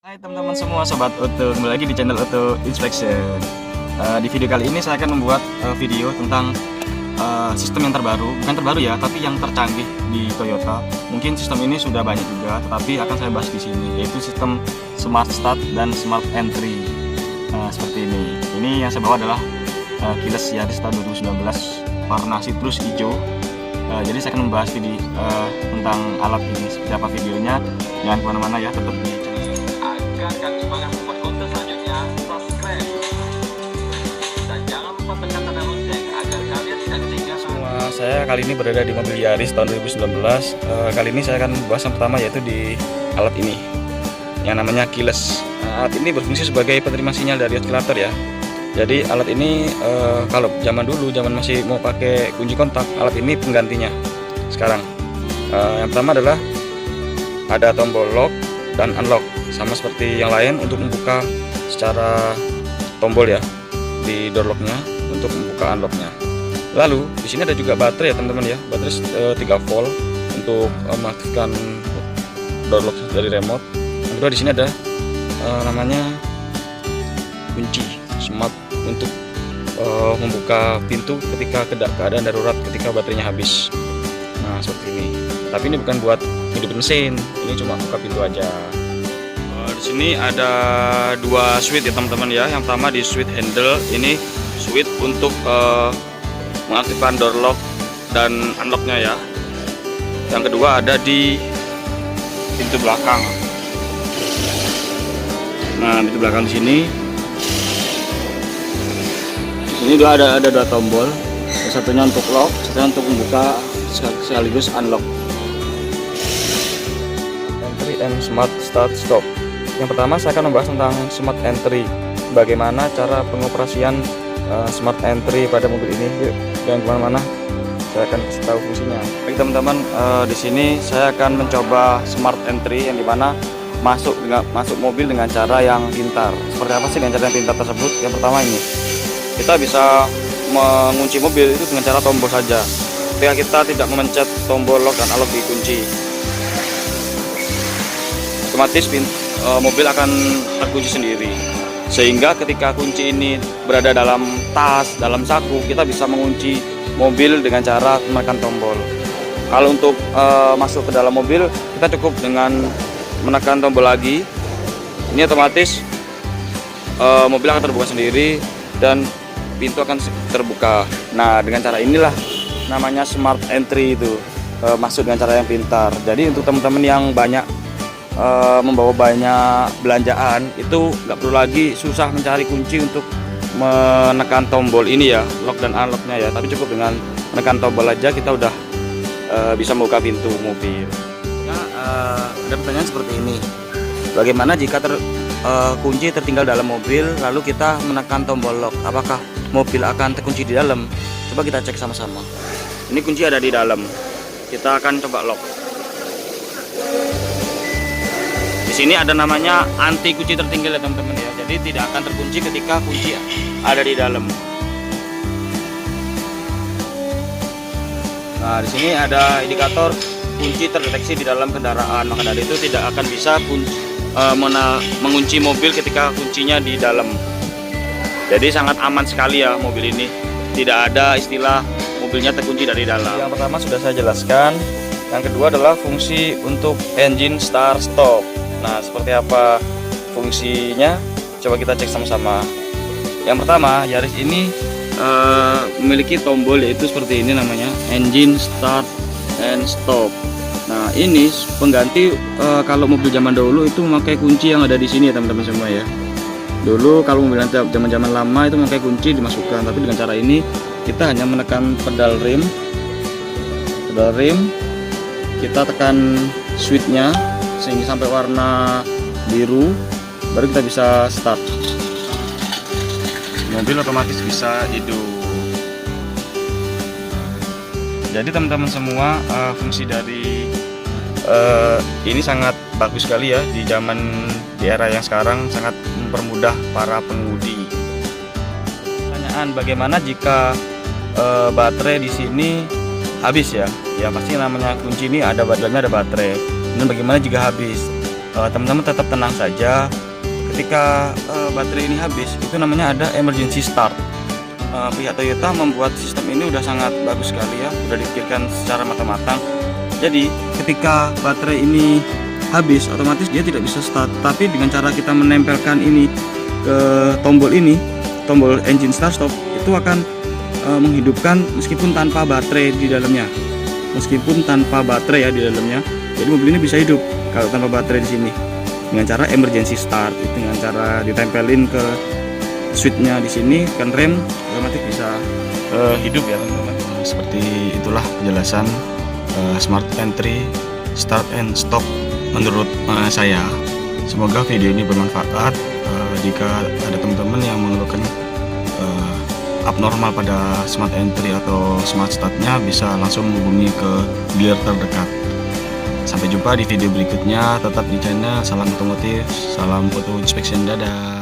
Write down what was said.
Hai teman-teman semua, sobat Auto, kembali lagi di channel Auto Inspection. Di video kali ini saya akan membuat video tentang sistem yang terbaru, bukan terbaru ya, tapi yang tercanggih di Toyota. Mungkin sistem ini sudah banyak juga, tetapi akan saya bahas di sini, yaitu sistem Smart Start dan Smart Entry. Seperti ini. Ini yang saya bawa adalah Kiles Yaris tahun 2019, warna citrus hijau. Jadi saya akan membahas tentang alat ini, seperti apa videonya. Jangan kemana-mana ya, tetap di channel. Agar kami semangat membuat konten selanjutnya, subscribe dan jangan lupa tekan tanda lonceng agar kalian tidak ketinggalan. Semua saya kali ini berada di mobil Yaris tahun 2019. Kali ini saya akan membahas yang pertama, yaitu di alat ini yang namanya Kiles. Alat ini berfungsi sebagai penerima sinyal dari oscillator ya. Jadi alat ini kalau zaman masih mau pakai kunci kontak, alat ini penggantinya sekarang. Yang pertama adalah ada tombol lock dan unlock, sama seperti yang lain untuk membuka secara tombol ya di door locknya untuk membuka unlocknya. Lalu di sini ada juga baterai ya teman-teman ya, baterai 3 volt untuk mengaktifkan door lock dari remote. Yang kedua di sini ada namanya kunci smart untuk membuka pintu ketika keadaan darurat, ketika baterainya habis. Nah seperti ini. Tapi ini bukan buat hidup mesin, ini cuma buka pintu aja. Di sini ada dua switch ya teman-teman ya. Yang pertama di switch handle, ini switch untuk mengaktifkan door lock dan unlocknya ya. Yang kedua ada di pintu belakang. Nah pintu belakang di sini udah ada dua tombol, satunya untuk lock, satunya untuk membuka sekaligus unlock. Entry and Smart Start Stop. Yang pertama saya akan membahas tentang Smart Entry, bagaimana cara pengoperasian Smart Entry pada mobil ini. Yuk, jangan kemana-mana, saya akan kasih tahu fungsinya. Baik teman-teman, di sini saya akan mencoba Smart Entry yang dimana masuk mobil dengan cara yang pintar. Seperti apa sih dengan cara yang pintar tersebut? Yang pertama ini, kita bisa mengunci mobil itu dengan cara tombol saja. Ketika kita tidak memencet tombol lock dan unlock dikunci, otomatis mobil akan terkunci sendiri. Sehingga ketika kunci ini berada dalam tas, dalam saku, kita bisa mengunci mobil dengan cara menekan tombol. Kalau untuk masuk ke dalam mobil, kita cukup dengan menekan tombol lagi. Ini otomatis mobil akan terbuka sendiri dan pintu akan terbuka. Nah dengan cara inilah namanya Smart Entry itu, masuk dengan cara yang pintar. Jadi untuk teman-teman yang banyak membawa banyak belanjaan, itu nggak perlu lagi susah mencari kunci untuk menekan tombol ini ya, lock dan unlocknya ya. Tapi cukup dengan menekan tombol aja kita udah bisa membuka pintu mobil. Nah, ada pertanyaan seperti ini, bagaimana jika kunci tertinggal dalam mobil lalu kita menekan tombol lock, apakah mobil akan terkunci di dalam? Coba kita cek sama-sama. Ini kunci ada di dalam, kita akan coba lock. Di sini ada namanya anti kunci tertinggal ya teman-teman ya. Jadi tidak akan terkunci ketika kunci ada di dalam. Nah di sini ada indikator kunci terdeteksi di dalam kendaraan, maka dari itu tidak akan bisa mengunci mobil ketika kuncinya di dalam. Jadi sangat aman sekali ya mobil ini, tidak ada istilah mobilnya terkunci dari dalam. Yang pertama sudah saya jelaskan. Yang kedua adalah fungsi untuk engine start stop. Nah seperti apa fungsinya, coba kita cek sama-sama. Yang pertama, Yaris ini memiliki tombol, yaitu seperti ini namanya engine start and stop. Nah ini pengganti kalau mobil zaman dahulu itu memakai kunci yang ada di sini ya teman-teman semua ya. Dulu kalau mobil zaman-zaman lama itu memakai kunci dimasukkan, tapi dengan cara ini kita hanya menekan pedal rim, kita tekan switchnya sehingga sampai warna biru, baru kita bisa start. Mobil otomatis bisa hidup. Jadi teman-teman semua, fungsi dari ini sangat bagus sekali ya di era yang sekarang, sangat mempermudah para pengemudi. Pertanyaan, bagaimana jika baterai di sini habis ya? Ya pasti namanya kunci ini ada dalamnya ada baterai. Dan bagaimana jika habis? teman-teman tetap tenang saja. Ketika baterai ini habis, itu namanya ada emergency start. Pihak Toyota membuat sistem ini udah sangat bagus sekali ya, udah dipikirkan secara matang-matang. Jadi ketika baterai ini habis, otomatis dia tidak bisa start. Tapi dengan cara kita menempelkan ini ke tombol ini, tombol engine start stop, itu akan menghidupkan meskipun tanpa baterai di dalamnya. Meskipun tanpa baterai ya di dalamnya. Jadi mobil ini bisa hidup kalau tanpa baterai di sini. Dengan cara emergency start, dengan cara ditempelin ke switchnya di sini, kan rem otomatis bisa hidup ya teman-teman. Seperti itulah penjelasan smart entry start and stop menurut saya. Semoga video ini bermanfaat. Jika ada teman-teman yang mengeluhkan abnormal pada smart entry atau smart startnya, bisa langsung menghubungi ke dealer terdekat. Sampai jumpa di video berikutnya. Tetap di channel Salam Otomotif, salam auto inspection, dadah.